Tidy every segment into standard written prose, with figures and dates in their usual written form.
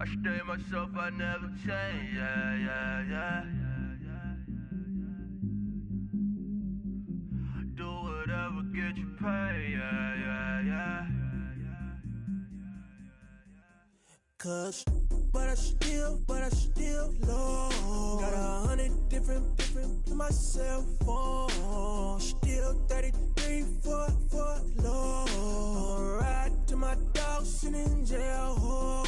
I stay myself, I never change, yeah. Do whatever, get you paid, yeah. Cause, but I still low. Got 100 different to my cell phone. Still 33 for low. I'ma ride to my dog sitting in jail.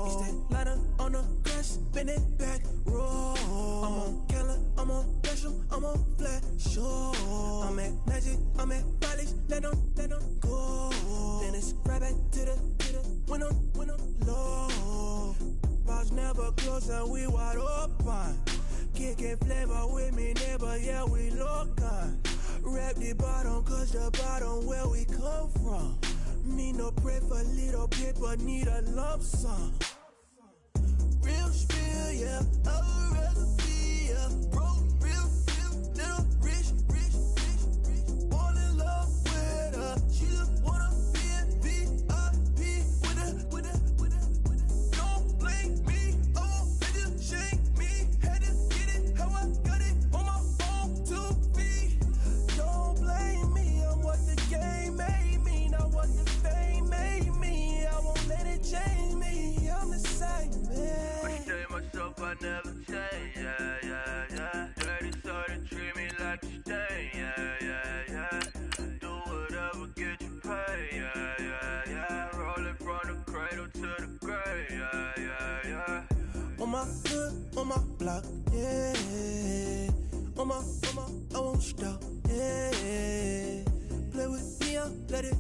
It's that liner on the grass, spin it back, roll. I'm on Keller, I'm on Gresham, I'm on Flat Shore. I'm at Magic, I'm at Follies, let them go. Then it's right back to the when I'm low. Bars never close and we wide open. Kicking flavor with me, neighbor, yeah, we local. Rap the bottom, cause the bottom where we come from. Me no pray for little paper, need a lump sum. Real spill, yeah, I would rather be, yeah. Broke, real, little rich. Fall in love with her, she just wanna be in VIP with her. Don't blame me, oh, they just shake me. Had to get it, how I got it, on my phone to be. Don't blame me, I'm what the game made me, not what the fame made me. I won't let it change me, I'm the same man. I stay myself, I never change, yeah. Dirty so they treat me like a stain, yeah. Do whatever, get you paid, yeah. Rolling from the cradle to the grave, yeah. On my hood, on my block, yeah. On my, I won't stop, yeah. Play with me, let it,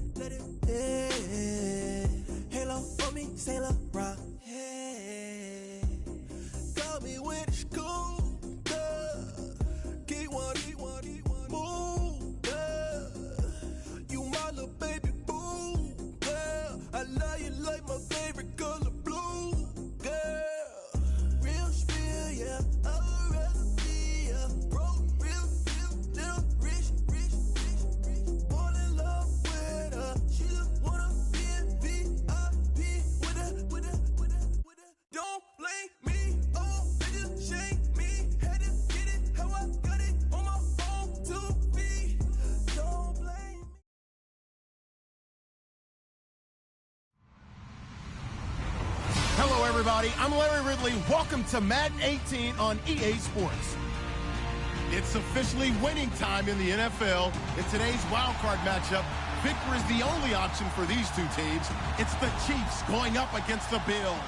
yeah. Halo on me, Saint Laurent, yeah. Got me with the school, Keep one, move, you my little baby boo, girl. I love you like my favorite color blue, girl. Real spill, yeah, I would rather be, yeah. Broke, real, little rich. Fall in love with her, she just wanna be in VIP with her. Don't blame me, oh, they just shake me. Had to get it, how I got it, on my phone to be. Don't blame me. Hello, everybody. I'm Larry Ridley. Welcome to Madden 18 on EA Sports. It's officially winning time in the NFL. In today's wild card matchup, victory is the only option for these two teams. It's the Chiefs going up against the Bills.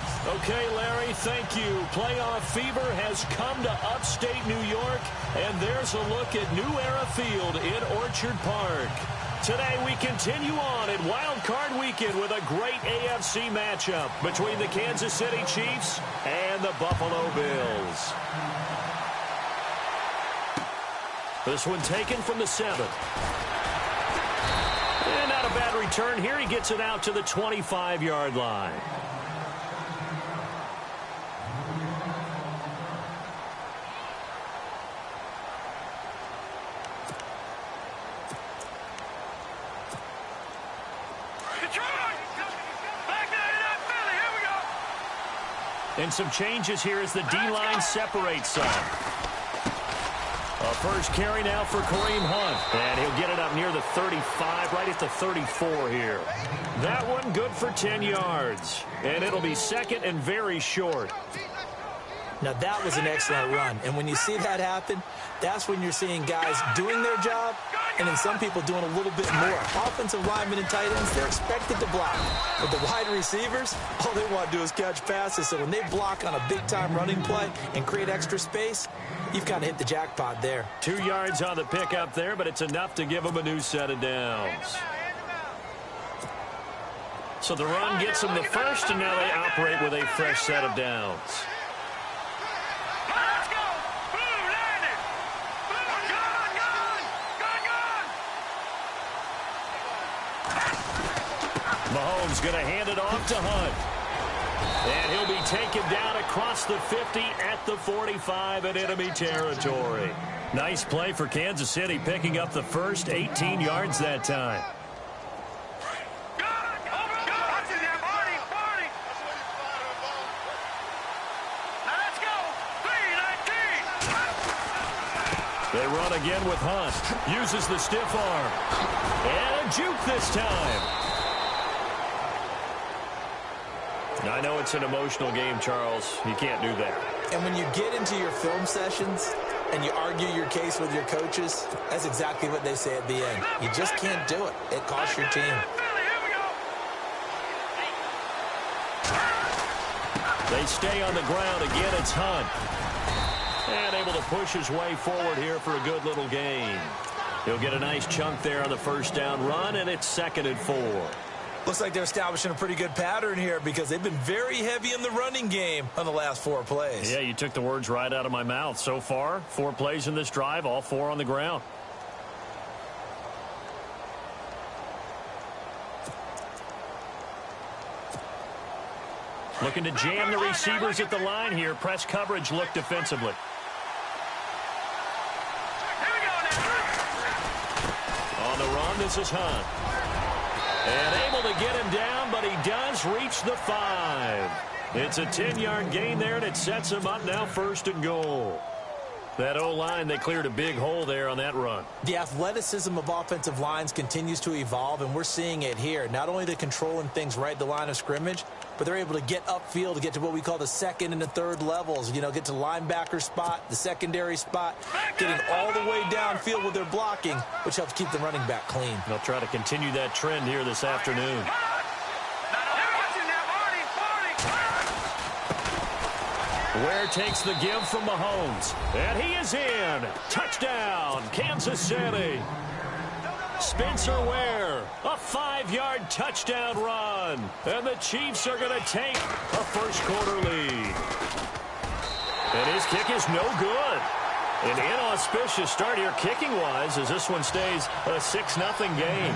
Okay, Larry, thank you. Playoff fever has come to upstate New York, and there's a look at New Era Field in Orchard Park. Today, we continue on at Wild Card Weekend with a great AFC matchup between the Kansas City Chiefs and the Buffalo Bills. This one taken from the 7th. And not a bad return here. He gets it out to the 25-yard line. And some changes here as the D-line separates some. A first carry now for Kareem Hunt. And he'll get it up near the 35, right at the 34 here. That one good for 10 yards. And it'll be second and very short. Now, that was an excellent run. And when you see that happen, that's when you're seeing guys doing their job and then some people doing a little bit more. Offensive linemen and tight ends, they're expected to block. But the wide receivers, all they want to do is catch passes. So when they block on a big-time running play and create extra space, you've kind of hit the jackpot there. 2 yards on the pickup there, but it's enough to give them a new set of downs. So the run gets them the first, and now they operate with a fresh set of downs. Mahomes going to hand it off to Hunt. And he'll be taken down across the 50 at the 45 in enemy territory. Nice play for Kansas City, picking up the first 18 yards that time. They run again with Hunt. Uses the stiff arm. And a juke this time. I know it's an emotional game, Charles. You can't do that. And when you get into your film sessions and you argue your case with your coaches, that's exactly what they say at the end. You just can't do it. It costs your team. They stay on the ground. Again, it's Hunt. And able to push his way forward here for a good little gain. He'll get a nice chunk there on the first down run, and it's 2nd and 4. Looks like they're establishing a pretty good pattern here because they've been very heavy in the running game on the last 4 plays. Yeah, you took the words right out of my mouth. So far, 4 plays in this drive, all 4 on the ground. Looking to jam the receivers at the line here. Press coverage look defensively. On the run, this is Hunt. And able to get him down, but he does reach the 5. It's a 10-yard gain there, and it sets him up now 1st and goal. That O-line, they cleared a big hole there on that run. The athleticism of offensive lines continues to evolve, and we're seeing it here. Not only are they controlling things right at the line of scrimmage, but they're able to get upfield to get to what we call the 2nd and the 3rd levels. You know, get to the linebacker spot, the secondary spot, getting all the way downfield with their blocking, which helps keep the running back clean. They'll try to continue that trend here this afternoon. Ware takes the give from Mahomes. And he is in. Touchdown, Kansas City. Spencer Ware, a 5-yard touchdown run. And the Chiefs are going to take a first-quarter lead. And his kick is no good. An inauspicious start here kicking-wise as this one stays a 6-0 game.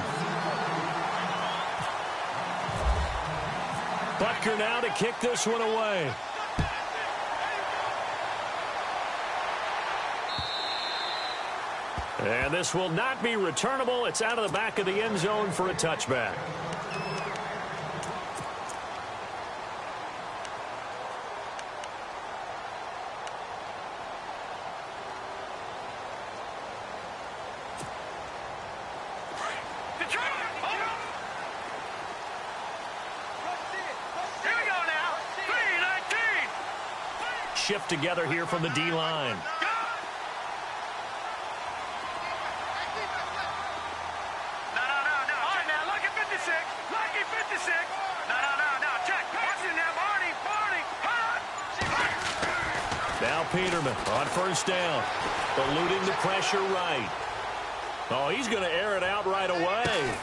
Butker now to kick this one away. And this will not be returnable. It's out of the back of the end zone for a touchback. Shift together here from the D-line. Now Peterman on first down, eluding the pressure right. Oh, he's going to air it out right away.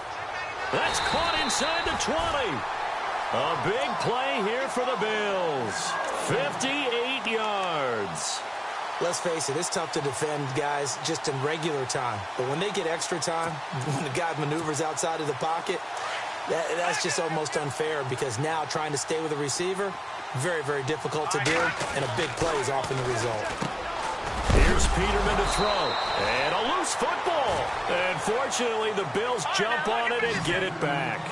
That's caught inside the 20. A big play here for the Bills. 58 yards. Let's face it, it's tough to defend guys just in regular time. But when they get extra time, when the guy maneuvers outside of the pocket, that's just almost unfair because now trying to stay with the receiver, very, very difficult to do, and a big play is often the result. Here's Peterman to throw, and a loose football. And fortunately, the Bills jump on it and get it back.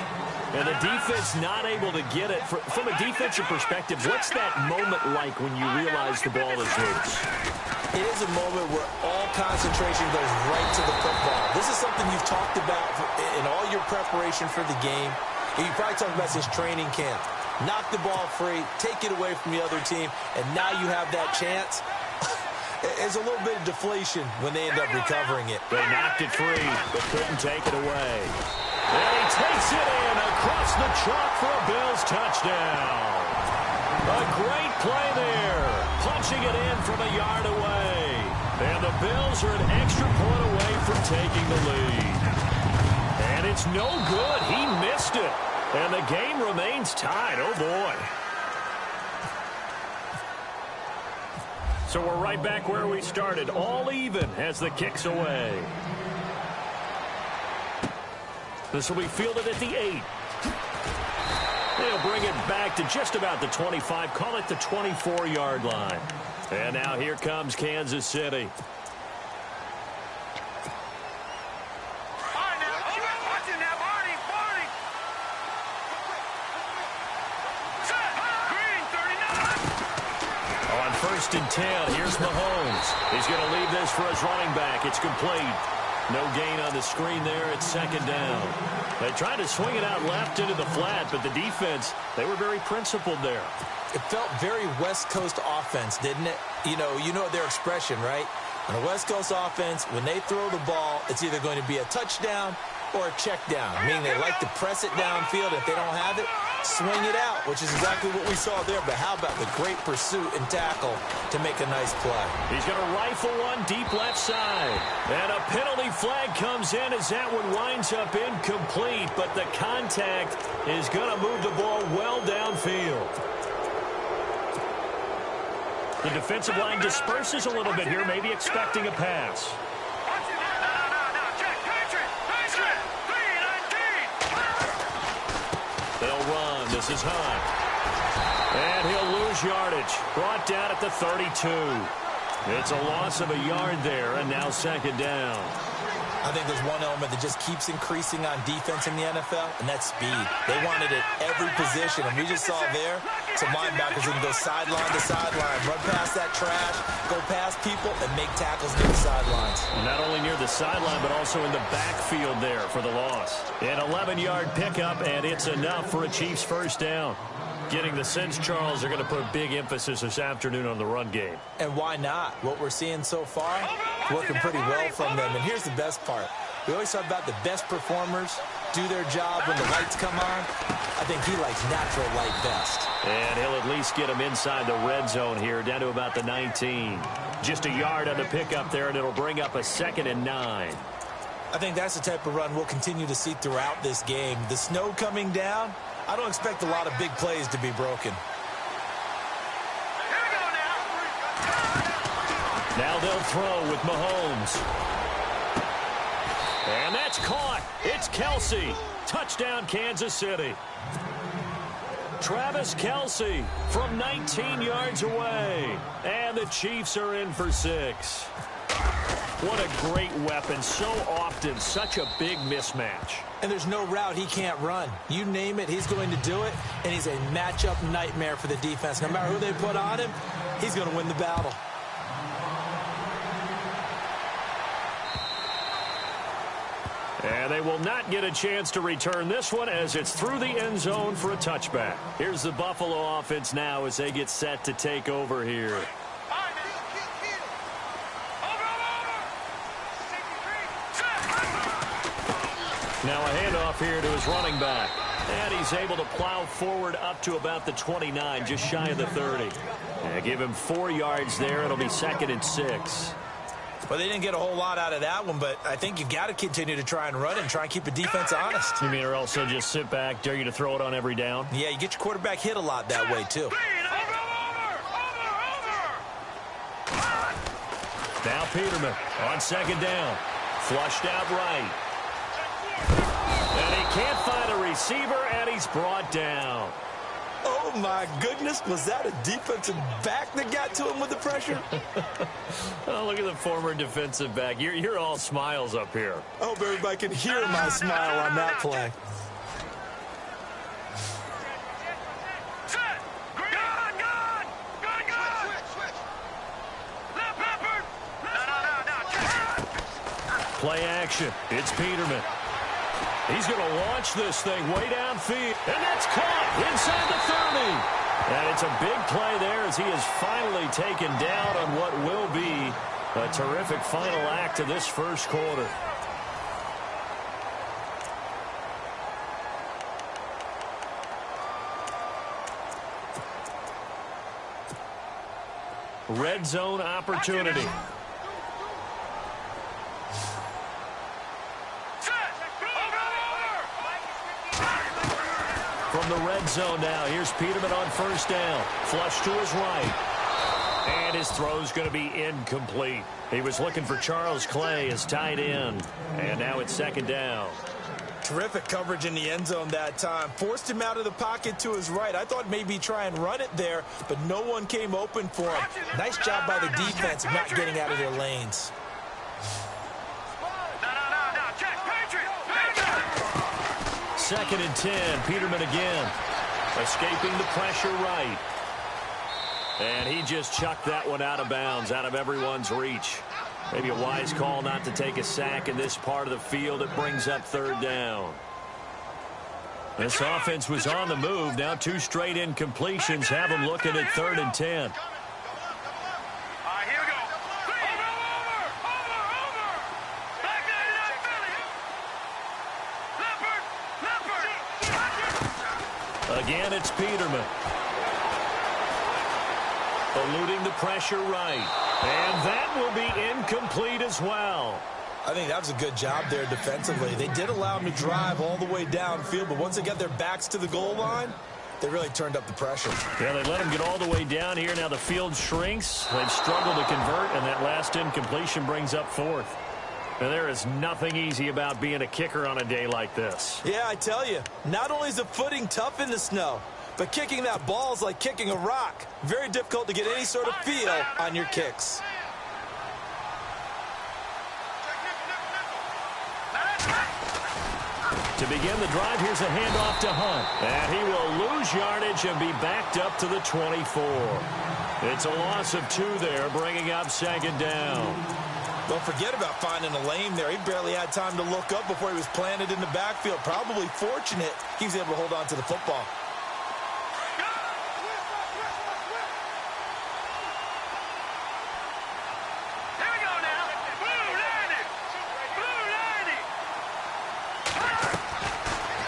And the defense not able to get it. From a defensive perspective, what's that moment like when you realize the ball is loose? It is a moment where all concentration goes right to the football. This is something you've talked about in all your preparation for the game. You probably talked about since training camp. Knock the ball free, take it away from the other team, and now you have that chance. There's a little bit of deflation when they end up recovering it. They knocked it free, but couldn't take it away. And he takes it in across the chalk for a Bills touchdown. A great play there, punching it in from a yard away. And the Bills are an extra point away from taking the lead. And it's no good. He missed it. And the game remains tied. Oh, boy. So we're right back where we started. All even as the kick's away. This will be fielded at the 8. They'll bring it back to just about the 25. Call it the 24-yard line. And now here comes Kansas City. 1st and 10. Here's Mahomes. He's going to leave this for his running back. It's complete. No gain on the screen there. It's 2nd down. They tried to swing it out left into the flat, but the defense, they were very principled there. It felt very West Coast offense, didn't it? You know their expression, right? On a West Coast offense, when they throw the ball, it's either going to be a touchdown or a check down, meaning they like to press it downfield. If they don't have it, swing it out, which is exactly what we saw there. But how about the great pursuit and tackle to make a nice play? He's going to rifle one deep left side. And a penalty flag comes in as that one winds up incomplete. But the contact is going to move the ball well downfield. The defensive line disperses a little bit here, maybe expecting a pass. They'll run. This is Hunt. And he'll lose yardage. Brought down at the 32. It's a loss of a yard there, and now 2nd down. I think there's one element that just keeps increasing on defense in the NFL, and that's speed. They want it at every position, and we just saw there some linebackers who can go sideline to sideline, run past that trash, go past people, and make tackles near the sidelines. Not only near the sideline, but also in the backfield there for the loss. An 11-yard pickup, and it's enough for a Chiefs 1st down. Getting the sense, Charles, are going to put a big emphasis this afternoon on the run game. And why not? What we're seeing so far, working pretty well from them. And here's the best part. We always talk about the best performers do their job when the lights come on. I think he likes natural light best. And he'll at least get him inside the red zone here, down to about the 19. Just a yard on the pickup there, and it'll bring up a 2nd and 9. I think that's the type of run we'll continue to see throughout this game. The snow coming down, I don't expect a lot of big plays to be broken. Now they'll throw with Mahomes. And that's caught. It's Kelsey. Touchdown, Kansas City. Travis Kelsey from 19 yards away. And the Chiefs are in for 6. What a great weapon. So often, such a big mismatch. And there's no route he can't run. You name it, he's going to do it. And he's a matchup nightmare for the defense. No matter who they put on him, he's going to win the battle. And they will not get a chance to return this one as it's through the end zone for a touchback. Here's the Buffalo offense now as they get set to take over here. Now a handoff here to his running back. And he's able to plow forward up to about the 29, just shy of the 30. And give him 4 yards there. It'll be 2nd and 6. Well, they didn't get a whole lot out of that one, but I think you got to continue to try and run and try and keep the defense honest. You mean, or also just sit back, dare you to throw it on every down? Yeah, you get your quarterback hit a lot that way, too. Now Peterman on 2nd down. Flushed out right. And he can't find a receiver, and he's brought down. Oh, my goodness. Was that a defensive back that got to him with the pressure? Oh, look at the former defensive back. You're all smiles up here. I hope everybody can hear my smile on that play. Play action. It's Peterman. He's going to launch this thing way downfield. And that's caught inside the 30. And it's a big play there as he is finally taken down on what will be a terrific final act of this first quarter. Red zone opportunity. From the red zone now, here's Peterman on 1st down. Flush to his right. And his throw's going to be incomplete. He was looking for Charles Clay as tight end. And now it's 2nd down. Terrific coverage in the end zone that time. Forced him out of the pocket to his right. I thought maybe try and run it there, but no one came open for him. Nice job by the defense of not getting out of their lanes. Second and 10, Peterman again. Escaping the pressure right. And he just chucked that one out of bounds, out of everyone's reach. Maybe a wise call not to take a sack in this part of the field. It brings up third down. This offense was on the move. Now 2 straight incompletions have them looking at 3rd and 10. Again, it's Peterman. Eluding the pressure right. And that will be incomplete as well. I think that was a good job there defensively. They did allow him to drive all the way downfield, but once they got their backs to the goal line, they really turned up the pressure. Yeah, they let him get all the way down here. Now the field shrinks. They've struggled to convert, and that last incompletion brings up 4th. And there is nothing easy about being a kicker on a day like this. Yeah, I tell you, not only is the footing tough in the snow, but kicking that ball is like kicking a rock. Very difficult to get any sort of feel on your kicks. To begin the drive, here's a handoff to Hunt. And he will lose yardage and be backed up to the 24. It's a loss of 2 there, bringing up 2nd down. Don't forget about finding a lane there. He barely had time to look up before he was planted in the backfield. Probably fortunate he was able to hold on to the football.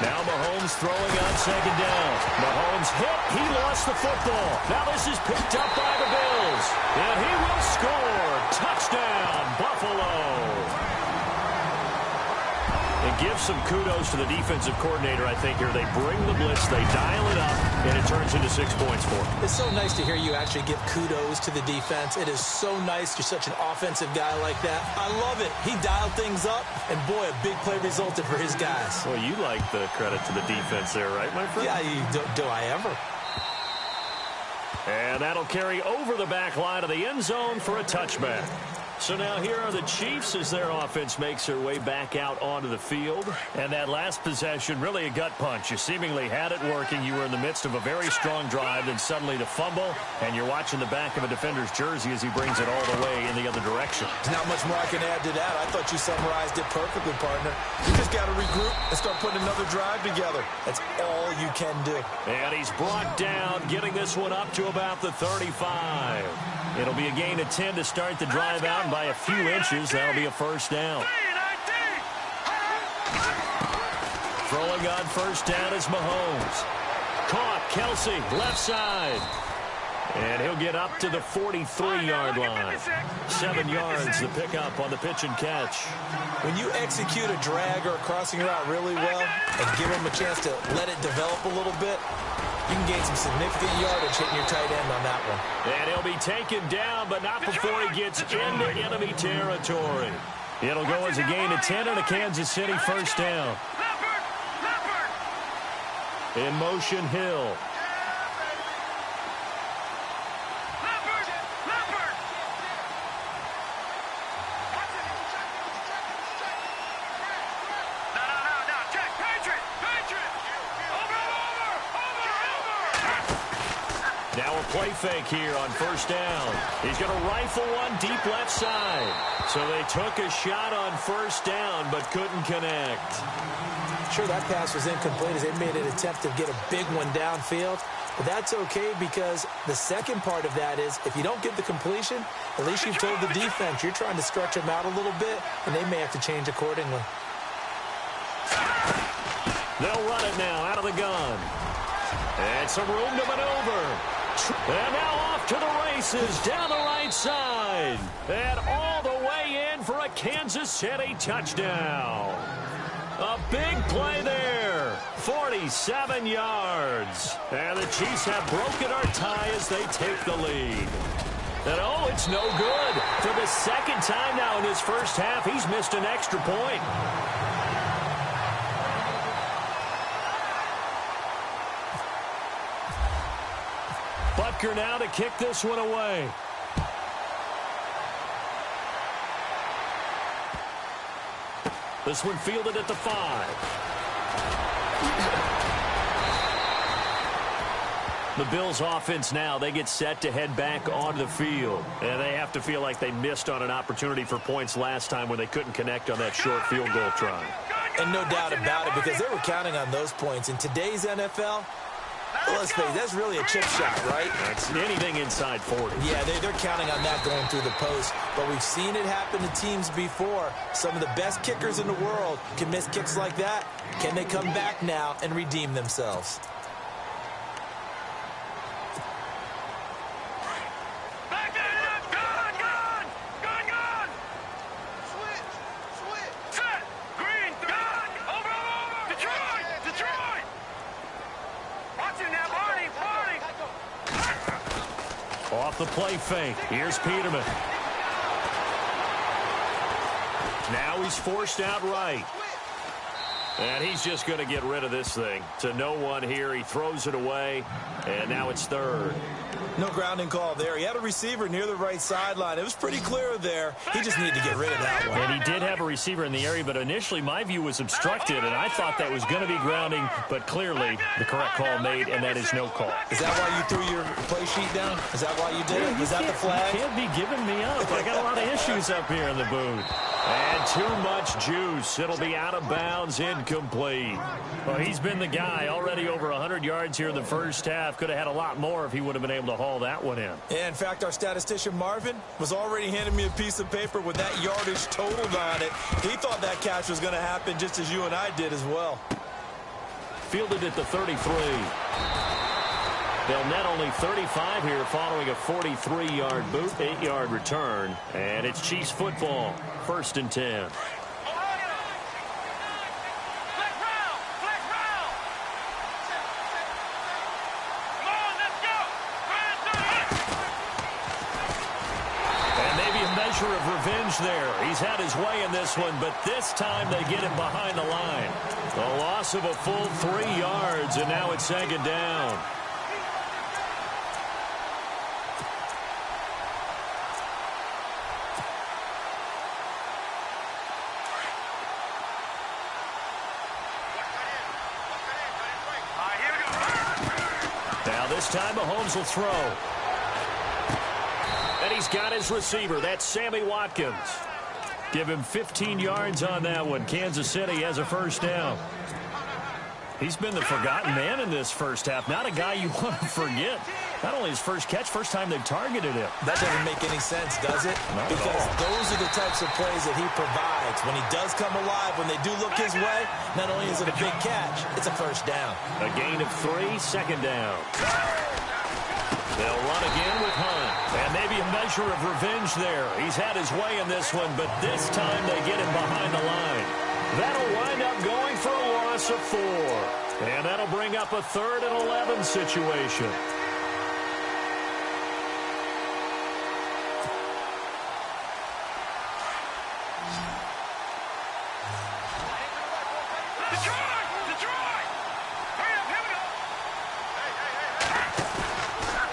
Now Mahomes throwing on 2nd down. Mahomes hit. He lost the football. Now this is picked up by the Bills. And he will score. Touchdown, Buffalo. It gives some kudos to the defensive coordinator, I think, here. They bring the blitz, they dial it up, and it turns into 6 points for them. It's so nice to hear you actually give kudos to the defense. It is so nice. You're such an offensive guy like that. I love it. He dialed things up, and boy, a big play resulted for his guys. Well, you like the credit to the defense there, right, my friend? Yeah, do I ever? And that'll carry over the back line of the end zone for a touchback. So now here are the Chiefs as their offense makes their way back out onto the field. And that last possession, really a gut punch. You seemingly had it working. You were in the midst of a very strong drive, then suddenly the fumble, and you're watching the back of a defender's jersey as he brings it all the way in the other direction. There's not much more I can add to that. I thought you summarized it perfectly, partner. You just got to regroup and start putting another drive together. That's all you can do. And he's brought down, getting this one up to about the 35. It'll be a gain of 10 to start the drive out, and by a few inches, that'll be a first down. Throwing on first down is Mahomes. Caught, Kelsey, left side. And he'll get up to the 43-yard line. 7 yards the pickup on the pitch and catch. When you execute a drag or a crossing route really well and give him a chance to let it develop a little bit, you can gain some significant yardage hitting your tight end on that one. And he'll be taken down, but not before he gets into enemy territory. It'll go as a gain of 10 and a Kansas City first down. In motion, Hill. Now a play fake here on first down. He's going to rifle one deep left side. So they took a shot on first down but couldn't connect. Sure, that pass was incomplete as they made an attempt to get a big one downfield. But that's okay because the second part of that is if you don't get the completion, at least you've told the defense you're trying to stretch them out a little bit, and they may have to change accordingly. They'll run it now out of the gun. And some room to maneuver. And now off to the races down the right side. And all the way in for a Kansas City touchdown. A big play there. 47 yards. And the Chiefs have broken our tie as they take the lead. And oh, it's no good. For the second time now in his first half, he's missed an extra point. Butker now to kick this one away. This one fielded at the 5. The Bills offense now, they get set to head back onto the field. And they have to feel like they missed on an opportunity for points last time when they couldn't connect on that short field goal try. And no doubt about it, because they were counting on those points. In today's NFL, let's face it, that's really a chip shot, right? That's anything inside 40. Yeah, they're counting on that going through the post. But we've seen it happen to teams before. Some of the best kickers in the world can miss kicks like that. Can they come back now and redeem themselves? Off the play fake. Here's Peterman. Now he's forced out right. And he's just going to get rid of this thing. To no one here. He throws it away. And now it's third. No grounding call there. He had a receiver near the right sideline. It was pretty clear there. He just needed to get rid of that one. And he did have a receiver in the area, but initially my view was obstructed, and I thought that was going to be grounding, but clearly the correct call made, and that is no call. Is that why you threw your play sheet down? Is that why you did it? Was that the flag? You can't be giving me up. I got a lot of issues up here in the booth. And too much juice. It'll be out of bounds, incomplete. Well, he's been the guy already over 100 yards here in the first half. Could have had a lot more if he would have been able to haul that one in. Yeah, in fact, our statistician Marvin was already handing me a piece of paper with that yardage totaled on it. He thought that catch was going to happen just as you and I did as well. Fielded at the 33. They'll net only 35 here following a 43-yard boot, 8-yard return. And it's Chiefs football, 1st and 10. Of revenge there. He's had his way in this one, but this time they get him behind the line. A loss of a full 3 yards, and now it's 2nd down. Now this time Mahomes will throw. And he's got his receiver. That's Sammy Watkins. Give him 15 yards on that one. Kansas City has a 1st down. He's been the forgotten man in this first half. Not a guy you want to forget. Not only his first catch, first time they've targeted him. That doesn't make any sense, does it? Because those are the types of plays that he provides. When he does come alive, when they do look his way, not only is it a big catch, it's a 1st down. A gain of 3, 2nd down. They'll run again with Hunt. And maybe a measure of revenge there. He's had his way in this one, but this time they get him behind the line. That'll wind up going for a loss of 4. And that'll bring up a 3rd and 11 situation.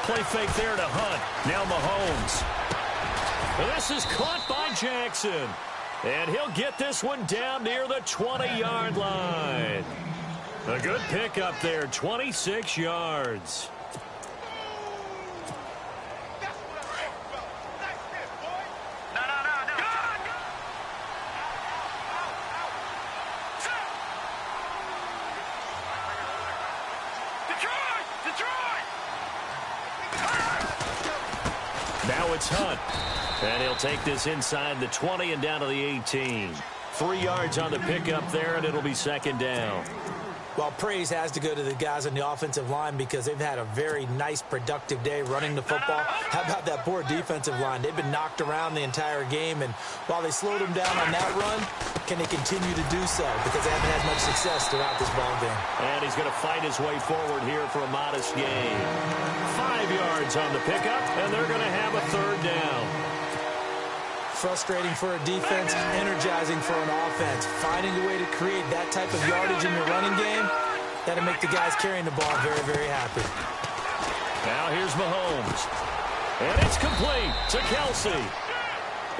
Play fake there to Hunt. Now Mahomes. This is caught by Jackson. And he'll get this one down near the 20-yard line. A good pickup there, 26 yards. Now it's Hunt. And he'll take this inside the 20 and down to the 18. 3 yards on the pickup there, and it'll be 2nd down. Well, praise has to go to the guys on the offensive line because they've had a very nice, productive day running the football. How about that poor defensive line? They've been knocked around the entire game, and while they slowed them down on that run, can they continue to do so? Because they haven't had much success throughout this ball game. And he's going to fight his way forward here for a modest gain. 5 yards on the pickup, and they're going to have a 3rd down. Frustrating for a defense, energizing for an offense. Finding a way to create that type of yardage in your running game, that'll make the guys carrying the ball very, very happy. Now here's Mahomes. And it's complete to Kelsey.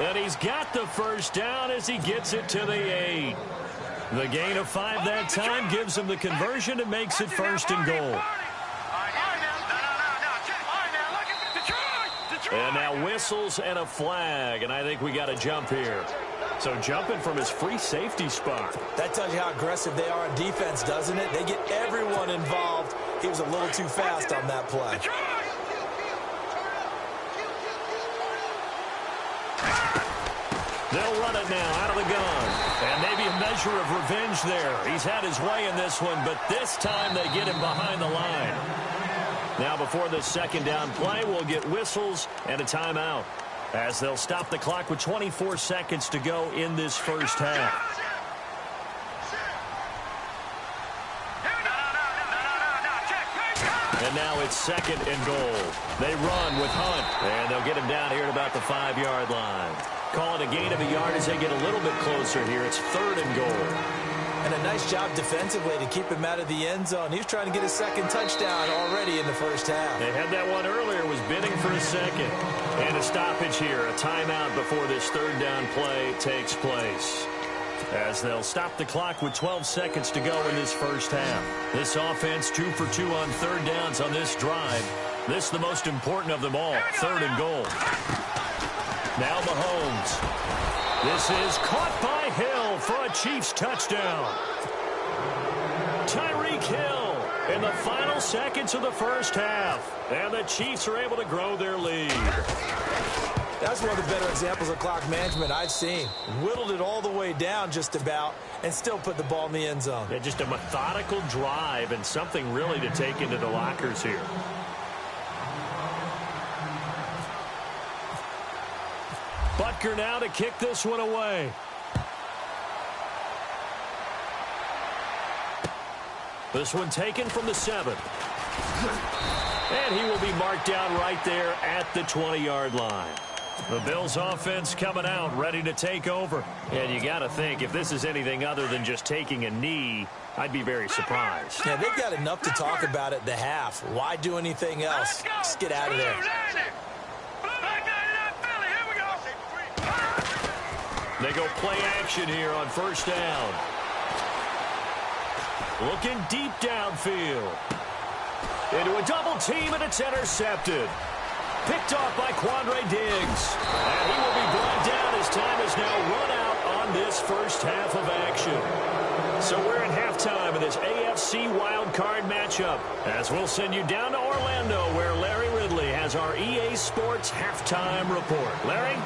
And he's got the 1st down as he gets it to the 8. The gain of 5 that time gives him the conversion and makes it 1st and goal. And now whistles and a flag, and I think we got a jump here. So jumping from his free safety spot. That tells you how aggressive they are on defense, doesn't it? They get everyone involved. He was a little too fast on that play. They'll run it now out of the gun. And maybe a measure of revenge there. He's had his way in this one, but this time they get him behind the line. Now before this second down play, we'll get whistles and a timeout, as they'll stop the clock with 24 seconds to go in this first half. And now it's second and goal. They run with Hunt, and they'll get him down here at about the 5-yard line. Call it a gain of a yard as they get a little bit closer here. It's third and goal. And a nice job defensively to keep him out of the end zone. He was trying to get his second touchdown already in the first half. They had that one earlier, was bidding for a second. And a stoppage here, a timeout before this third down play takes place, as they'll stop the clock with 12 seconds to go in this first half. This offense 2 for 2 on third downs on this drive. This the most important of them all, third and goal. Now Mahomes. This is caught by Hill for a Chiefs touchdown. Tyreek Hill in the final seconds of the first half. And the Chiefs are able to grow their lead. That's one of the better examples of clock management I've seen. Whittled it all the way down just about and still put the ball in the end zone. Yeah, just a methodical drive and something really to take into the lockers here. Butker now to kick this one away. This one taken from the 7. And he will be marked down right there at the 20-yard line. The Bills offense coming out, ready to take over. And you got to think, if this is anything other than just taking a knee, I'd be very surprised. Yeah, they've got enough to talk about at the half. Why do anything else? Just get out of there. They go play action here on first down. Looking deep downfield. Into a double team, and it's intercepted. Picked off by Quandre Diggs. And he will be brought down as time is now run out on this first half of action. So we're in halftime in this AFC wildcard matchup, as we'll send you down to Orlando, where Larry Ridley has our EA Sports halftime report. Larry?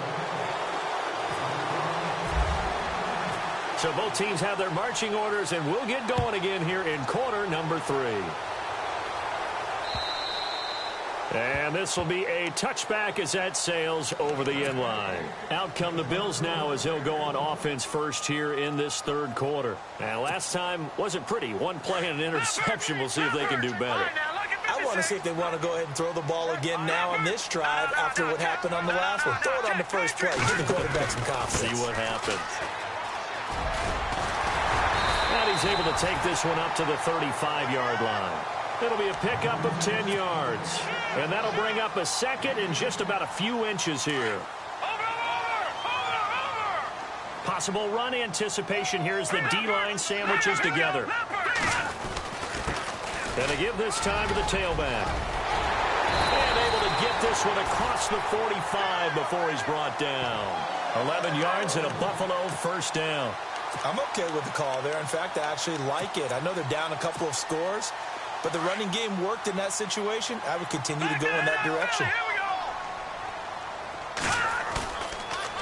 So both teams have their marching orders, and we'll get going again here in quarter number 3. And this will be a touchback as that sails over the end line. Out come the Bills now as they'll go on offense first here in this third quarter. And last time wasn't pretty. One play and an interception. We'll see if they can do better. I want to see if they want to go ahead and throw the ball again now on this drive after what happened on the last one. Throw it on the first play. Give the quarterback some confidence. See what happens. And he's able to take this one up to the 35-yard line. It'll be a pickup of 10 yards. And that'll bring up a second in just about a few inches here. Possible run anticipation here as the D-line sandwiches together. And to give this time to the tailback. And able to get this one across the 45 before he's brought down. 11 yards and a Buffalo first down. I'm okay with the call there. In fact, I actually like it. I know they're down a couple of scores, but the running game worked in that situation. I would continue to go in that direction.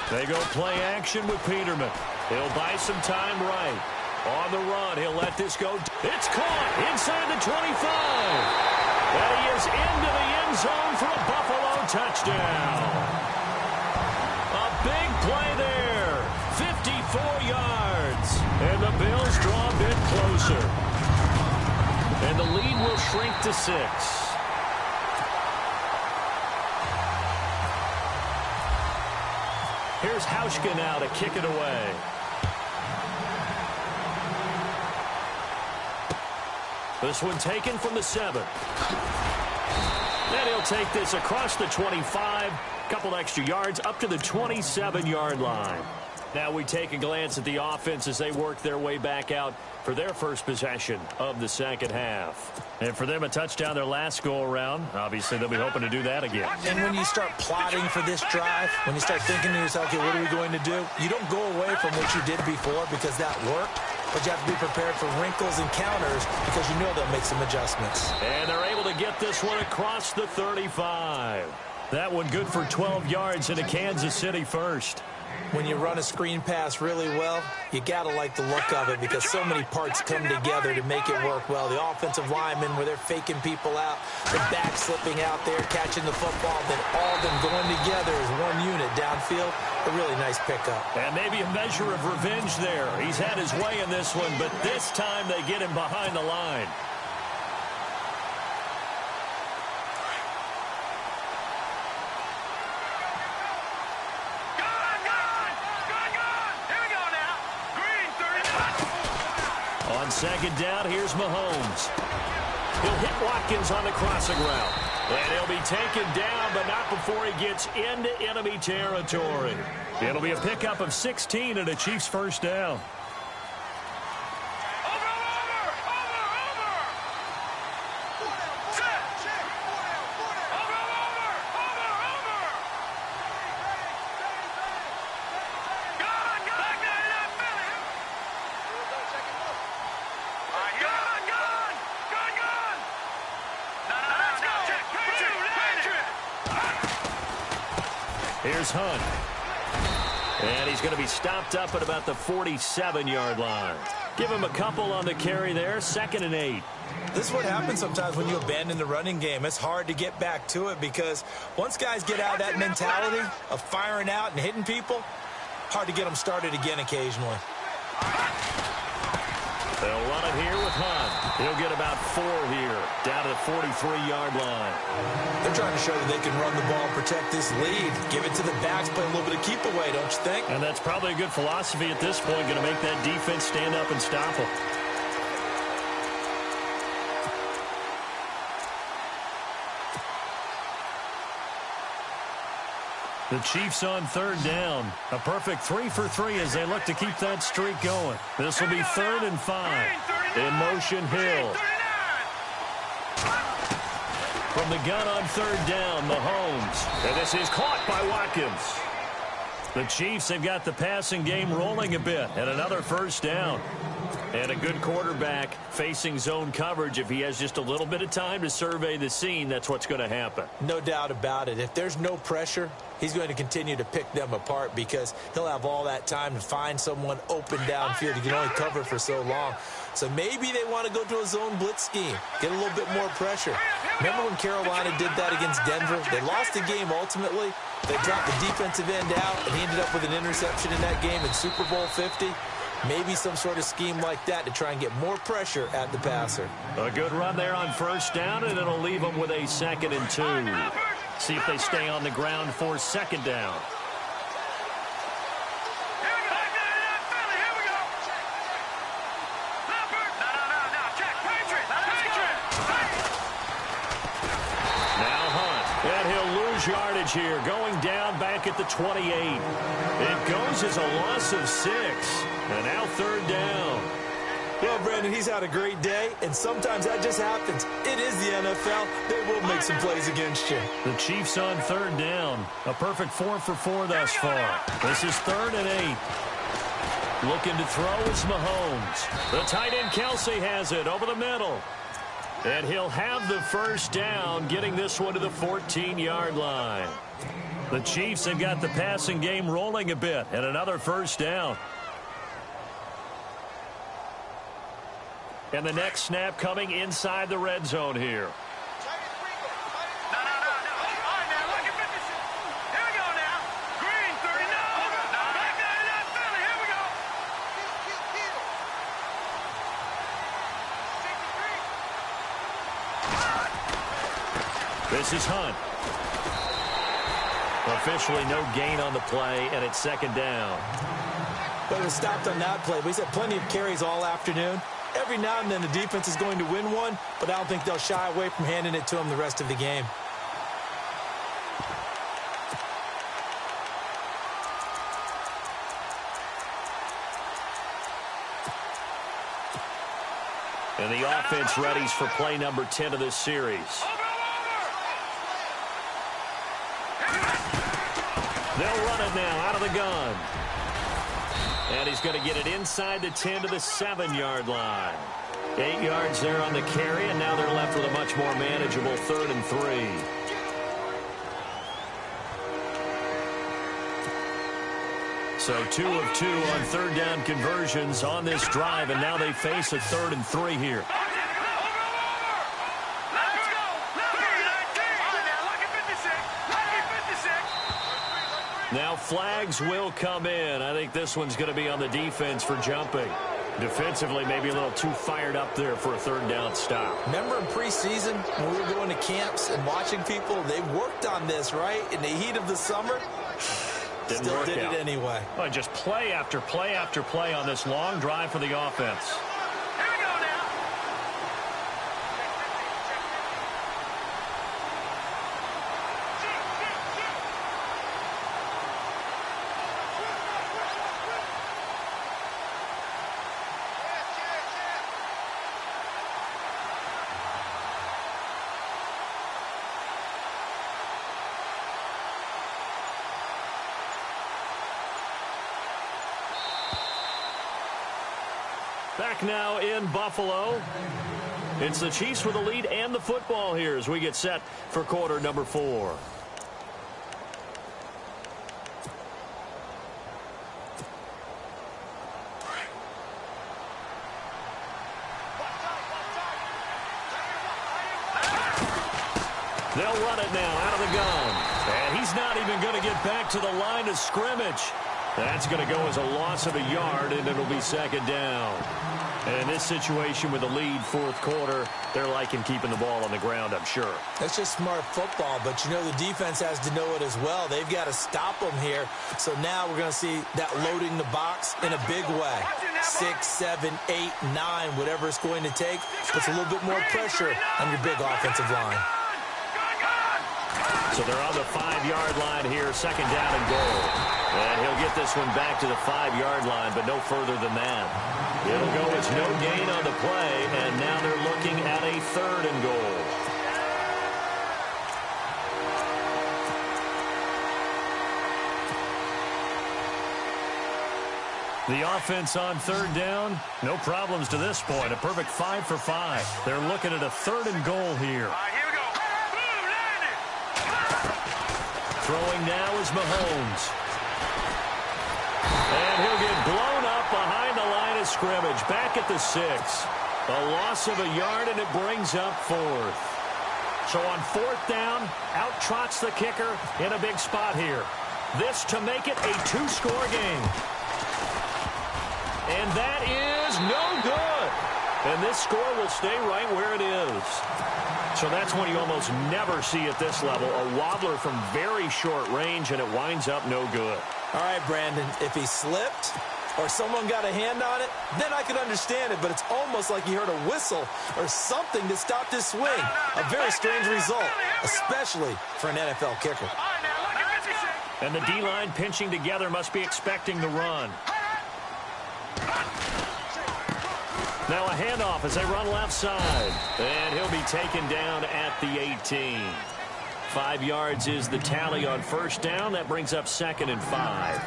They go play action with Peterman. He'll buy some time right. On the run, he'll let this go. It's caught inside the 25. And he is into the end zone for a Buffalo touchdown. A big play there. 54 yards. And the Bills draw a bit closer. And the lead will shrink to 6. Here's Hauschka now to kick it away. This one taken from the 7. And he'll take this across the 25. Couple extra yards up to the 27-yard line. Now we take a glance at the offense as they work their way back out for their first possession of the second half. And for them, a touchdown their last go-around. Obviously, they'll be hoping to do that again. And when you start plotting for this drive, when you start thinking to yourself, okay, what are we going to do? You don't go away from what you did before because that worked, but you have to be prepared for wrinkles and counters because you know they'll make some adjustments. And they're able to get this one across the 35. That one good for 12 yards into Kansas City first. When you run a screen pass really well, you got to like the look of it because so many parts come together to make it work well. The offensive linemen, where they're faking people out, the back slipping out there, catching the football, then all of them going together as one unit downfield. A really nice pickup. And maybe a measure of revenge there. He's had his way in this one, but this time they get him behind the line. On second down, here's Mahomes. He'll hit Watkins on the crossing route. And he'll be taken down, but not before he gets into enemy territory. It'll be a pickup of 16 and a Chiefs first down. Here's Hunt. And he's going to be stopped up at about the 47-yard line. Give him a couple on the carry there, 2nd and 8. This is what happens sometimes when you abandon the running game. It's hard to get back to it because once guys get out of that mentality of firing out and hitting people, hard to get them started again occasionally. They'll run it here with Hunt. He'll get about 4 here, down to the 43-yard line. They're trying to show that they can run the ball and protect this lead. Give it to the backs, play a little bit of keep away, don't you think? And that's probably a good philosophy at this point, going to make that defense stand up and stop them. The Chiefs on 3rd down. A perfect 3 for 3 as they look to keep that streak going. This will be 3rd and 5. In motion, Hill. From the gun on 3rd down, Mahomes. And this is caught by Watkins. The Chiefs have got the passing game rolling a bit, and another first down. And a good quarterback facing zone coverage. If he has just a little bit of time to survey the scene, that's what's going to happen. No doubt about it. If there's no pressure, he's going to continue to pick them apart because he'll have all that time to find someone open downfield. He can only cover for so long. So maybe they want to go to a zone blitz scheme, get a little bit more pressure. Remember when Carolina did that against Denver? They lost the game ultimately. They dropped the defensive end out, and he ended up with an interception in that game in Super Bowl 50. Maybe some sort of scheme like that to try and get more pressure at the passer. A good run there on first down, and it'll leave them with a 2nd and 2. See if they stay on the ground for 2nd down. Now Hunt, and he'll lose yardage here, going down back at the 28. It goes as a loss of 6. And now 3rd down. Well, Brandon, he's had a great day, and sometimes that just happens. It is the NFL. They will make some plays against you. The Chiefs on 3rd down. A perfect 4 for 4 thus far. This is 3rd and 8. Looking to throw is Mahomes. The tight end Kelsey has it over the middle. And he'll have the first down, getting this one to the 14-yard line. The Chiefs have got the passing game rolling a bit, and another first down. And the next snap coming inside the red zone here. This is Hunt. Officially no gain on the play, and it's 2nd down. But it was stopped on that play. But he's had plenty of carries all afternoon. Every now and then the defense is going to win one, but I don't think they'll shy away from handing it to him the rest of the game. And the offense readies for play number 10 of this series. They'll run it now out of the gun. And he's going to get it inside the 10 to the 7-yard line. 8 yards there on the carry, and now they're left with a much more manageable 3rd and 3. So 2 of 2 on 3rd down conversions on this drive, and now they face a 3rd and 3 here. Now flags will come in. I think this one's going to be on the defense for jumping. Defensively, maybe a little too fired up there for a 3rd down stop. Remember in preseason when we were going to camps and watching people, they worked on this, right? In the heat of the summer, still did it anyway. Well, just play after play after play on this long drive for the offense. Back now in Buffalo. It's the Chiefs with the lead and the football here as we get set for quarter number 4. They'll run it now out of the gun. And he's not even going to get back to the line of scrimmage. That's going to go as a loss of a yard, and it'll be 2nd down. And in this situation with the lead 4th quarter, they're liking keeping the ball on the ground, I'm sure. That's just smart football, but you know the defense has to know it as well. They've got to stop them here. So now we're going to see that loading the box in a big way. 6, 7, 8, 9, whatever it's going to take, puts a little bit more pressure on your big offensive line. So they're on the 5-yard line here, 2nd down and goal. And he'll get this one back to the 5-yard line, but no further than that. It'll go as no gain on the play, and now they're looking at a 3rd and goal. The offense on 3rd down, no problems to this point. A perfect 5 for 5. They're looking at a 3rd and goal here. Throwing now is Mahomes. And he'll get blown up behind the line of scrimmage. Back at the 6. A loss of a yard, and it brings up 4th. So on 4th down, out trots the kicker in a big spot here. This to make it a 2-score game. And that is no good. And this score will stay right where it is. So that's one you almost never see at this level. A wobbler from very short range, and it winds up no good. All right, Brandon, if he slipped or someone got a hand on it, then I could understand it. But it's almost like he heard a whistle or something that stopped his swing. A very strange result, especially for an NFL kicker. And the D-line pinching together must be expecting the run. Now a handoff as they run left side. And he'll be taken down at the 18. 5 yards is the tally on 1st down. That brings up 2nd and 5.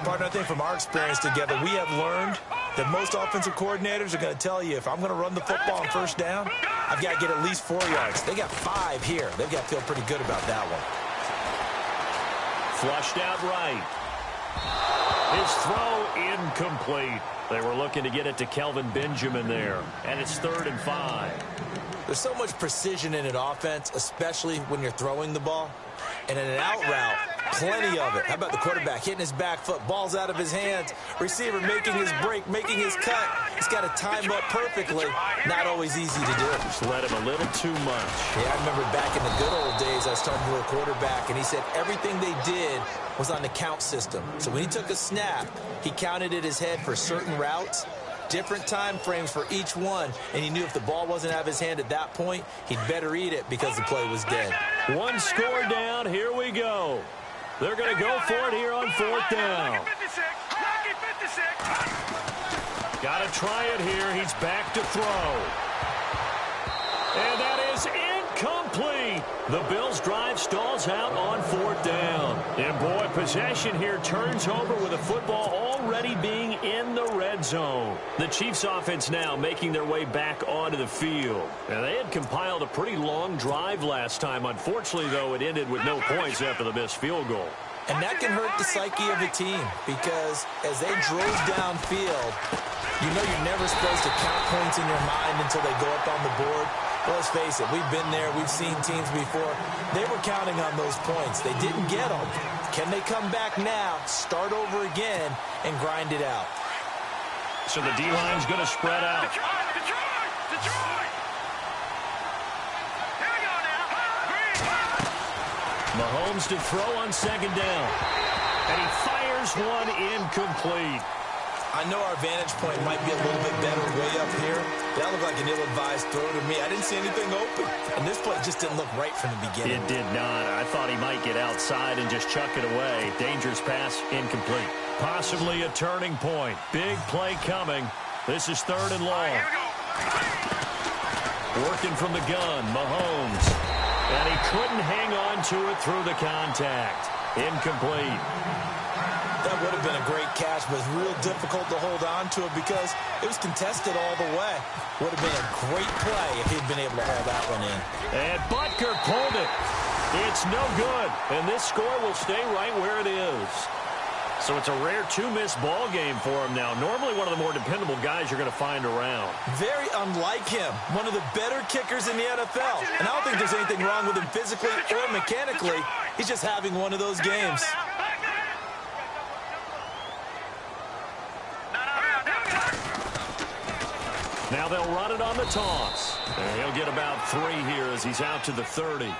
Partner, I think from our experience together, we have learned that most offensive coordinators are going to tell you, if I'm going to run the football on 1st down, I've got to get at least 4 yards. They got 5 here. They've got to feel pretty good about that one. Flushed out right. His throw incomplete. They were looking to get it to Kelvin Benjamin there. And it's 3rd and 5. There's so much precision in an offense, especially when you're throwing the ball. And in an out route, plenty of it. How about the quarterback hitting his back foot, balls out of his hands, receiver making his break, making his cut. He's got to time up perfectly. Not always easy to do. Just let him a little too much. Yeah, I remember back in the good old days, I was talking to a quarterback, and he said everything they did was on the count system. So when he took a snap, he counted in his head for certain routes, different time frames for each one, and he knew if the ball wasn't out of his hand at that point, he'd better eat it because the play was dead. 1 score down. Here we go. They're going to go for it here on 4th down. Got to try it here. He's back to throw. And that is incomplete. The Bills' drive stalls out on 4th down. And, boy, possession here turns over with the football already being in the red zone. The Chiefs' offense now making their way back onto the field. And they had compiled a pretty long drive last time. Unfortunately, though, it ended with no points after the missed field goal. And that can hurt the psyche of a team because as they drove downfield, you know you're never supposed to count points in your mind until they go up on the board. Well, let's face it, we've been there. We've seen teams before. They were counting on those points. They didn't get them. Can they come back now, start over again, and grind it out? So the D-line's going to spread out. Mahomes to throw on 2nd down. And he fires one incomplete. I know our vantage point might be a little bit better way up here. That looked like an ill-advised throw to me. I didn't see anything open. And this play just didn't look right from the beginning. It did not. I thought he might get outside and just chuck it away. Dangerous pass, incomplete. Possibly a turning point. Big play coming. This is 3rd and long. Working from the gun, Mahomes. And he couldn't hang on to it through the contact. Incomplete. That would have been a great catch, but it's real difficult to hold on to it because it was contested all the way. Would have been a great play if he'd been able to haul that one in. And Butker pulled it. It's no good. And this score will stay right where it is. So it's a rare 2-miss ball game for him now. Normally one of the more dependable guys you're going to find around. Very unlike him. One of the better kickers in the NFL. And I don't think there's anything wrong with him physically or mechanically. He's just having one of those games. Now they'll run it on the toss. And he'll get about 3 here as he's out to the 30.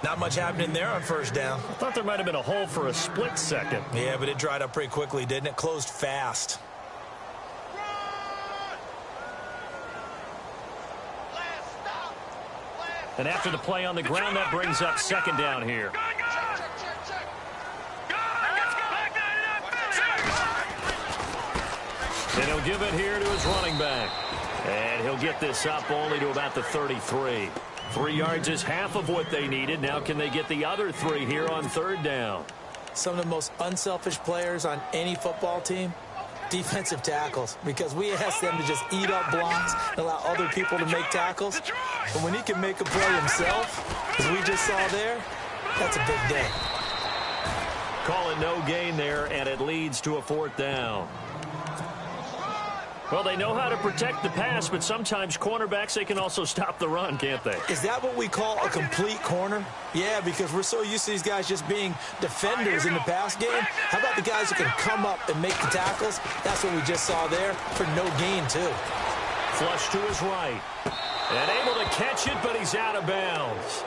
Not much happening there on 1st down. I thought there might have been a hole for a split second. Yeah, but it dried up pretty quickly, didn't it? Closed fast. And after the play on the ground, that brings up 2nd down here. And he'll give it here to his running back. And he'll get this up only to about the 33. 3 yards is half of what they needed. Now can they get the other 3 here on 3rd down? Some of the most unselfish players on any football team, defensive tackles, because we ask them to just eat up blocks and allow other people to make tackles. But when he can make a play himself, as we just saw there, that's a big day. Call it no gain there, and it leads to a 4th down. Well, they know how to protect the pass, but sometimes cornerbacks, they can also stop the run, can't they? Is that what we call a complete corner? Yeah, because we're so used to these guys just being defenders in the pass game. How about the guys who can come up and make the tackles? That's what we just saw there for no gain, too. Flush to his right. And able to catch it, but he's out of bounds.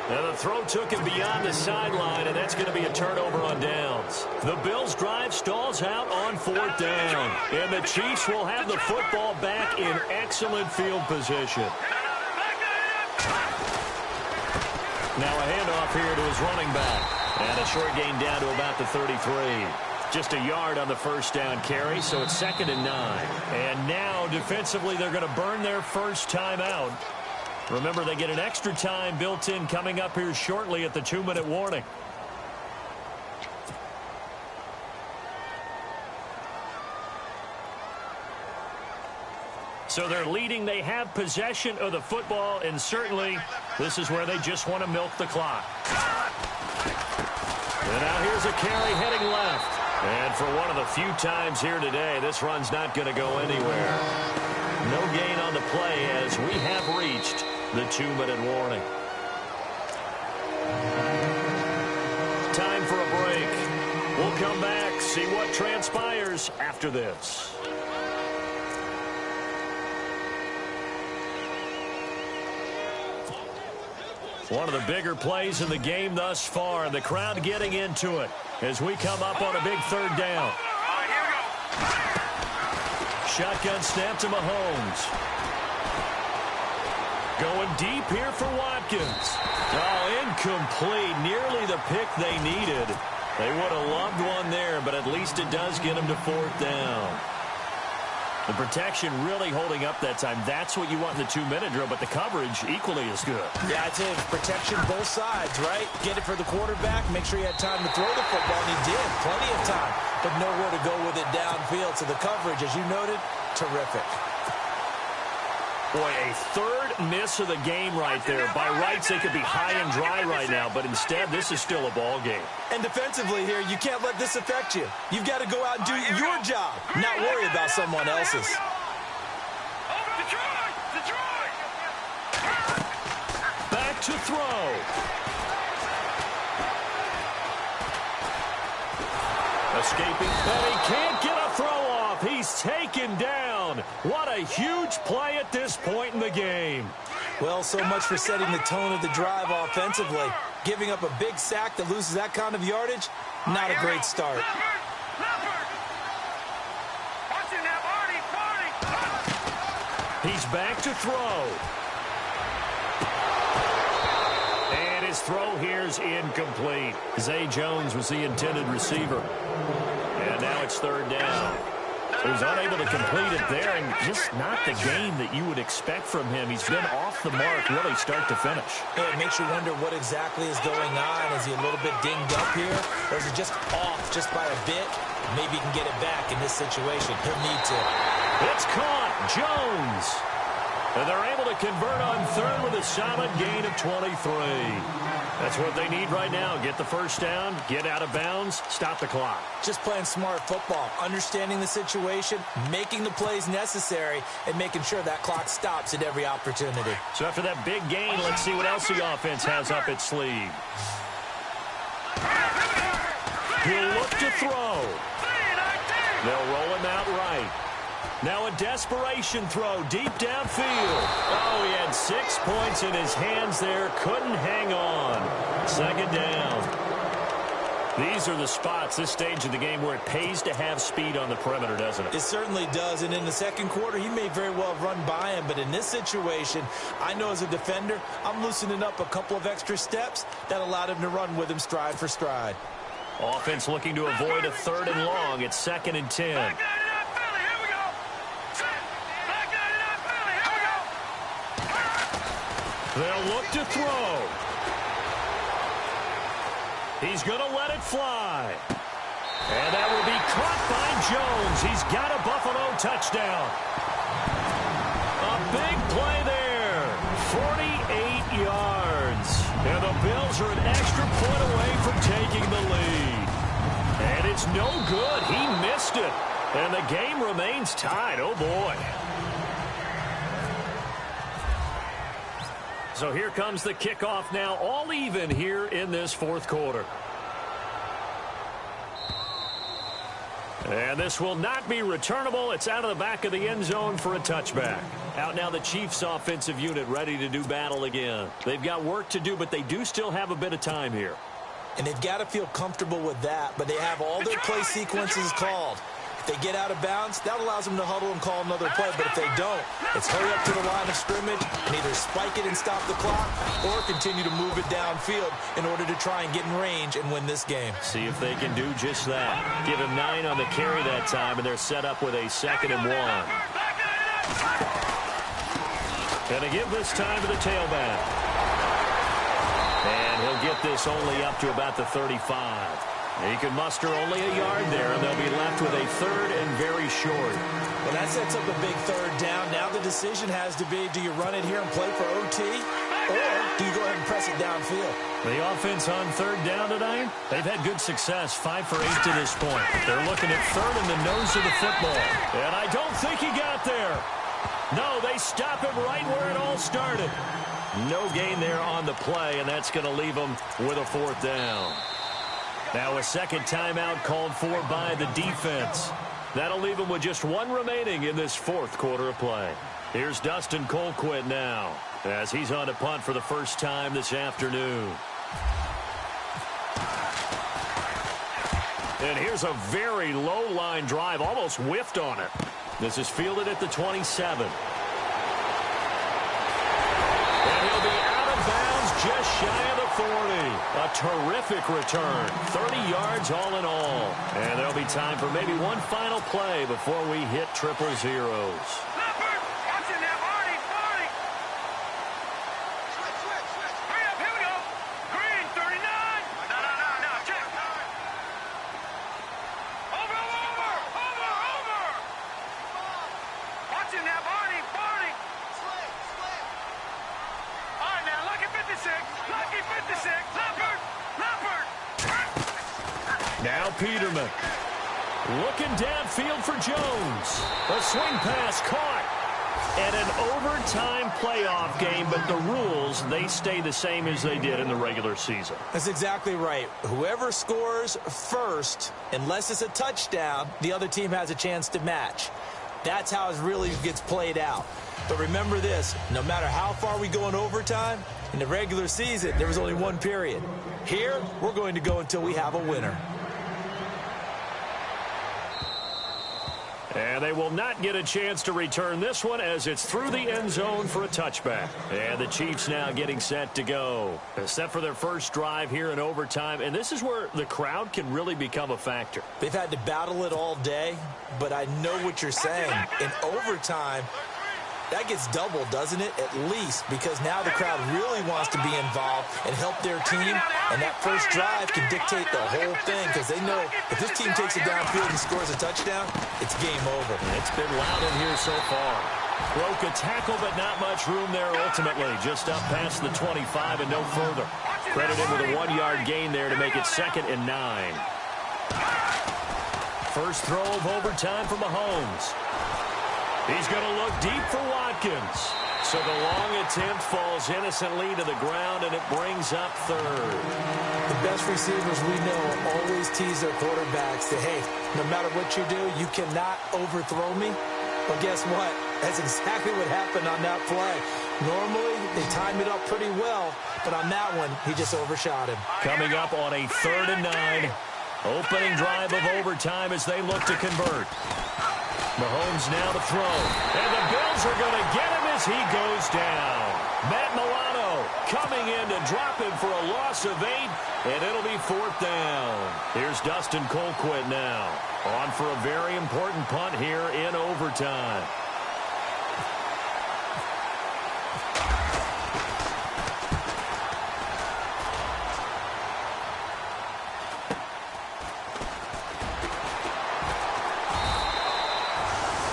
And the throw took him beyond the sideline, and that's going to be a turnover on downs. The Bills' drive stalls out on 4th down. And the Chiefs will have the football back in excellent field position. Now a handoff here to his running back. And a short gain down to about the 33. Just a yard on the 1st down carry, so it's 2nd and 9. And now, defensively, they're going to burn their first timeout. Remember, they get an extra time built in coming up here shortly at the 2-minute warning. So they're leading. They have possession of the football, and certainly this is where they just want to milk the clock. And now here's a carry heading left. And for one of the few times here today, this run's not going to go anywhere. No gain on the play as we have reached the 2-minute warning. Time for a break. We'll come back, see what transpires after this. One of the bigger plays in the game thus far, and the crowd getting into it as we come up on a big 3rd down. Shotgun snap to Mahomes. Going deep here for Watkins. Oh, incomplete. Nearly the pick they needed. They would have loved one there, but at least it does get them to 4th down. The protection really holding up that time. That's what you want in the 2-minute drill, but the coverage equally as good. Yeah, I'd say protection both sides, right? Get it for the quarterback, make sure he had time to throw the football, and he did. Plenty of time, but nowhere to go with it downfield. So the coverage, as you noted, terrific. Boy, a third miss of the game right there. By rights, they could be high and dry right now, but instead, this is still a ball game. And defensively here, you can't let this affect you. You've got to go out and do your job, not worry about someone else's. Back to throw. Escaping, and he can't get a throw off. He's taken down. What a huge play at this point in the game. Well, so much for setting the tone of the drive offensively. Giving up a big sack that loses that kind of yardage, not a great start. He's back to throw. And his throw here's incomplete. Zay Jones was the intended receiver. And now it's third down. He was unable to complete it there, and just not the game that you would expect from him. He's been off the mark really start to finish. Yeah, it makes you wonder what exactly is going on. Is he a little bit dinged up here? Or is it just off just by a bit? Maybe he can get it back in this situation. He'll need to. It's caught. Jones. And they're able to convert on third with a solid gain of 23. That's what they need right now. Get the first down, get out of bounds, stop the clock. Just playing smart football, understanding the situation, making the plays necessary, and making sure that clock stops at every opportunity. So after that big gain, let's see what else the offense has up its sleeve. He'll look to throw. They'll roll him out right. Now a desperation throw deep downfield. Oh, he had 6 points in his hands there. Couldn't hang on. Second down. These are the spots, this stage of the game, where it pays to have speed on the perimeter, doesn't it? It certainly does. And in the second quarter, he may very well have run by him. But in this situation, I know as a defender, I'm loosening up a couple of extra steps that allowed him to run with him stride for stride. Offense looking to avoid a third and long. It's 2nd and 10. They'll look to throw. He's going to let it fly. And that will be caught by Jones. He's got a Buffalo touchdown. A big play there. 48 yards. And the Bills are an extra point away from taking the lead. And it's no good. He missed it. And the game remains tied. Oh, boy. So here comes the kickoff now, all even here in this fourth quarter. And this will not be returnable. It's out of the back of the end zone for a touchback. Out now the Chiefs offensive unit ready to do battle again. They've got work to do, but they do still have a bit of time here. And they've got to feel comfortable with that, but they have all their play sequences called. If they get out of bounds, that allows them to huddle and call another play. But if they don't, it's hurry up to the line of scrimmage and either spike it and stop the clock or continue to move it downfield in order to try and get in range and win this game. See if they can do just that. Give him 9 on the carry that time, and they're set up with a 2nd and 1. And a give this time to the tailback. And he'll get this only up to about the 35. He can muster only a yard there, and they'll be left with a 3rd and very short. Well, that sets up a big 3rd down. Now the decision has to be, do you run it here and play for OT, or do you go ahead and press it downfield? The offense on 3rd down tonight, they've had good success, 5 for 8 to this point. They're looking at 3rd in the nose of the football. And I don't think he got there. No, they stop him right where it all started. No gain there on the play, and that's going to leave them with a 4th down. Now a second timeout called for by the defense. That'll leave them with just 1 remaining in this 4th quarter of play. Here's Dustin Colquitt now as he's on to punt for the first time this afternoon. And here's a very low line drive, almost whiffed on it. This is fielded at the 27. And he'll be out of bounds just shy of the authority. A terrific return. 30 yards all in all. And there'll be time for maybe one final play before we hit triple zeros. Now Peterman. Looking downfield for Jones. A swing pass caught. And an overtime playoff game, but the rules, they stay the same as they did in the regular season. That's exactly right. Whoever scores first, unless it's a touchdown, the other team has a chance to match. That's how it really gets played out. But remember this, no matter how far we go in overtime, in the regular season, there was only one period. Here, we're going to go until we have a winner. And they will not get a chance to return this one as it's through the end zone for a touchback. And the Chiefs now getting set to go. Set for their first drive here in overtime. And this is where the crowd can really become a factor. They've had to battle it all day, but I know what you're saying. In overtime, that gets doubled, doesn't it? At least, because now the crowd really wants to be involved and help their team. And that first drive can dictate the whole thing because they know if this team takes it downfield and scores a touchdown, it's game over. It's been loud in here so far. Broke a tackle, but not much room there ultimately. Just up past the 25 and no further. Credited with a 1-yard gain there to make it 2nd and 9. First throw of overtime for Mahomes. He's going to look deep for Watkins. So the long attempt falls innocently to the ground, and it brings up 3rd. The best receivers we know always tease their quarterbacks that, hey, no matter what you do, you cannot overthrow me. Well, guess what? That's exactly what happened on that play. Normally, they time it up pretty well, but on that one, he just overshot him. Coming up on a 3rd and 9. Opening drive of overtime as they look to convert. Mahomes now to throw. And the Bills are going to get him as he goes down. Matt Milano coming in to drop him for a loss of 8, and it'll be 4th down. Here's Dustin Colquitt now. On for a very important punt here in overtime.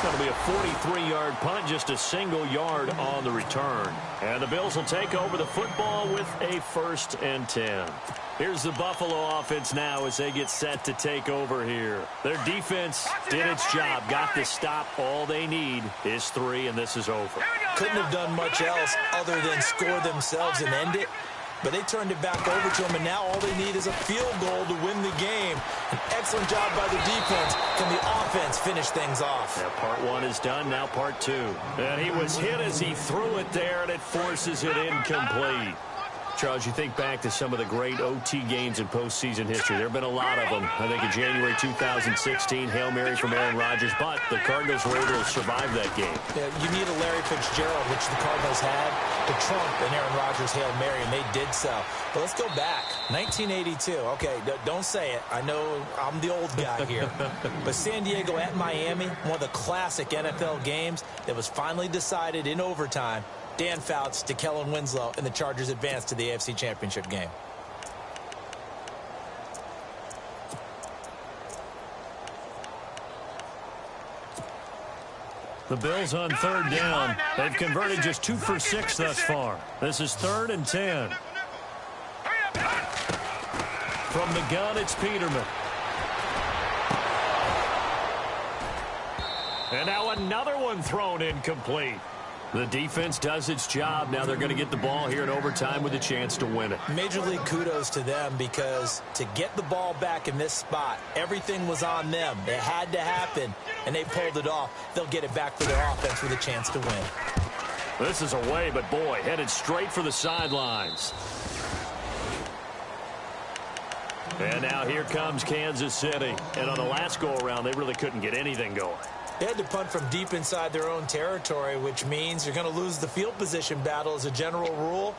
It'll be a 43-yard punt, just a single yard on the return. And the Bills will take over the football with a 1st and 10. Here's the Buffalo offense now as they get set to take over here. Their defense did its job, got the stop. All they need is 3, and this is over. Couldn't have done much else other than score themselves and end it. But they turned it back over to him, and now all they need is a field goal to win the game. An excellent job by the defense. Can the offense finish things off? Yeah, part 1 is done, now part 2. And he was hit as he threw it there, and it forces it incomplete. Charles, you think back to some of the great OT games in postseason history. There have been a lot of them. I think in January 2016, Hail Mary from Aaron Rodgers, but the Cardinals were able to survive that game. Yeah, you need a Larry Fitzgerald, which the Cardinals had, to trump an Aaron Rodgers Hail Mary, and they did so. But let's go back. 1982. Okay, don't say it. I know I'm the old guy here. But San Diego at Miami, one of the classic NFL games that was finally decided in overtime. Dan Fouts to Kellen Winslow, and the Chargers advance to the AFC Championship game. The Bills on 3rd down. They've converted just 2 for 6 thus far. This is 3rd and 10. From the gun, it's Peterman. And now another one thrown incomplete. The defense does its job. Now they're going to get the ball here in overtime with a chance to win it. Major League kudos to them because to get the ball back in this spot, everything was on them. It had to happen, and they pulled it off. They'll get it back for their offense with a chance to win. This is away, but boy, headed straight for the sidelines. And now here comes Kansas City. And on the last go-around, they really couldn't get anything going. They had to punt from deep inside their own territory, which means you're going to lose the field position battle as a general rule.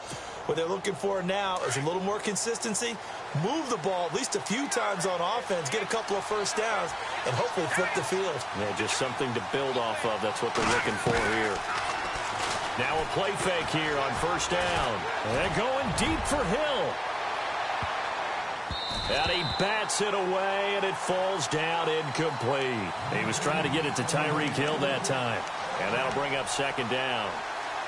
What they're looking for now is a little more consistency, move the ball at least a few times on offense, get a couple of first downs, and hopefully flip the field. Yeah, just something to build off of. That's what they're looking for here. Now a play fake here on first down. And going deep for Hill. And he bats it away, and it falls down incomplete. He was trying to get it to Tyreek Hill that time. And that'll bring up second down.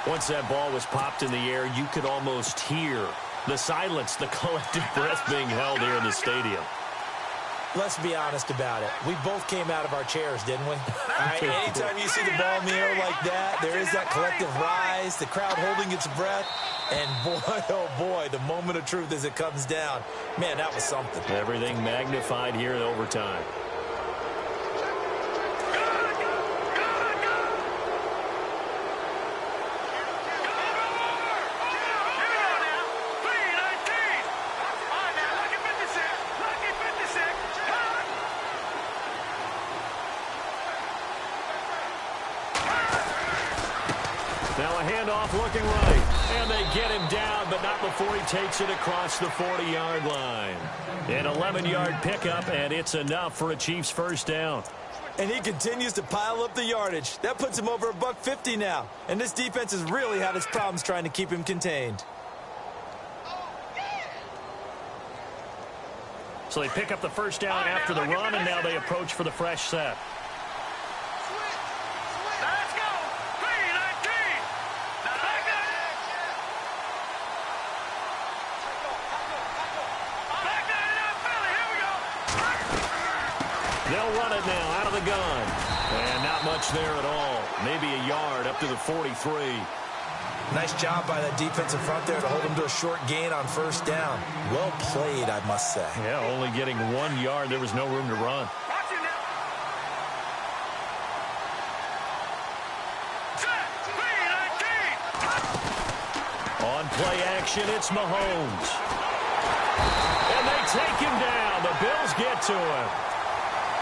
Once that ball was popped in the air, you could almost hear the silence, the collective breath being held here in the stadium. Let's be honest about it. We both came out of our chairs, didn't we? All right, anytime you see the ball in the air like that, there is that collective rise, the crowd holding its breath, and boy, oh boy, the moment of truth as it comes down. Man, that was something. Everything magnified here in overtime. Now a handoff looking right. And they get him down, but not before he takes it across the 40-yard line. An 11-yard pickup, and it's enough for a Chiefs first down. And he continues to pile up the yardage. That puts him over $150 now. And this defense has really had its problems trying to keep him contained. So they pick up the first down after the run, and now they approach for the fresh set. They'll run it now out of the gun. And not much there at all. Maybe a yard up to the 43. Nice job by that defensive front there to hold him to a short gain on first down. Well played, I must say. Yeah, only getting 1 yard. There was no room to run. On play action, it's Mahomes. And they take him down. The Bills get to him.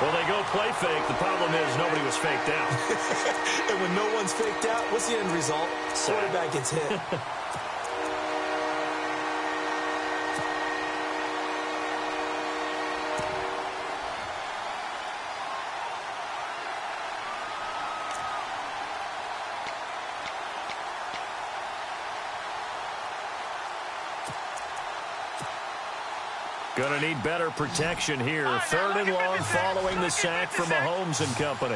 Well, they go play fake. The problem is nobody was faked out. And when no one's faked out, what's the end result? Quarterback gets hit. Going to need better protection here. 3rd and long following the sack from Mahomes and company.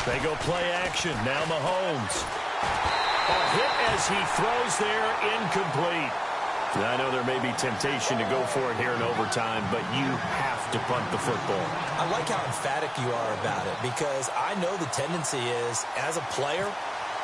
They go play action. Now Mahomes. A hit as he throws there, incomplete. I know there may be temptation to go for it here in overtime, but you have to punt the football. I like how emphatic you are about it because I know the tendency is, as a player,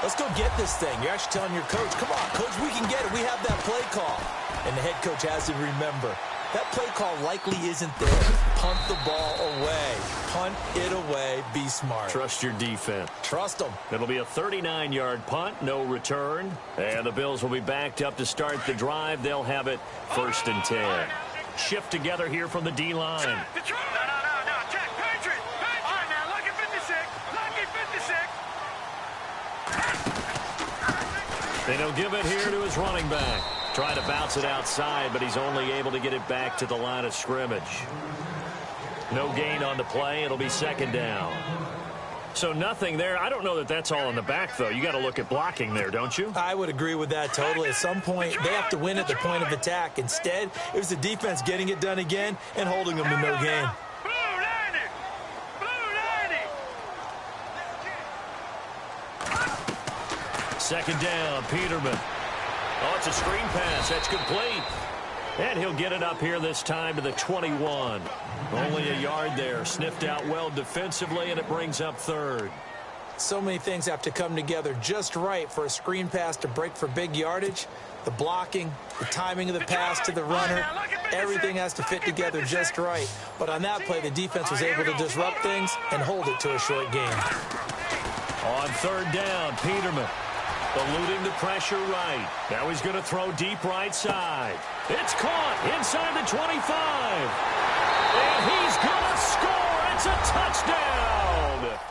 let's go get this thing. You're actually telling your coach, come on, coach, we can get it. We have that play call. And the head coach has to remember, that play call likely isn't there. Punt the ball away. Punt it away. Be smart. Trust your defense. Trust them. It'll be a 39-yard punt, no return. And the Bills will be backed up to start the drive. They'll have it 1st and 10. Shift together here from the D-line. They don't give it here to his running back. Try to bounce it outside, but he's only able to get it back to the line of scrimmage. No gain on the play. It'll be 2nd down. So nothing there. I don't know that that's all in the back, though. You got to look at blocking there, don't you? I would agree with that totally. At some point, they have to win at the point of attack. Instead, it was the defense getting it done again and holding them to no gain. Second down, Peterman. Oh, it's a screen pass. That's complete. And he'll get it up here this time to the 21. Only a yard there. Sniffed out well defensively, and it brings up 3rd. So many things have to come together just right for a screen pass to break for big yardage. The blocking, the timing of the pass to the runner, everything has to fit together just right. But on that play, the defense was able to disrupt things and hold it to a short gain. On 3rd down, Peterman. Eluding the pressure right. Now he's going to throw deep right side. It's caught inside the 25. And he's going to score. It's a touchdown.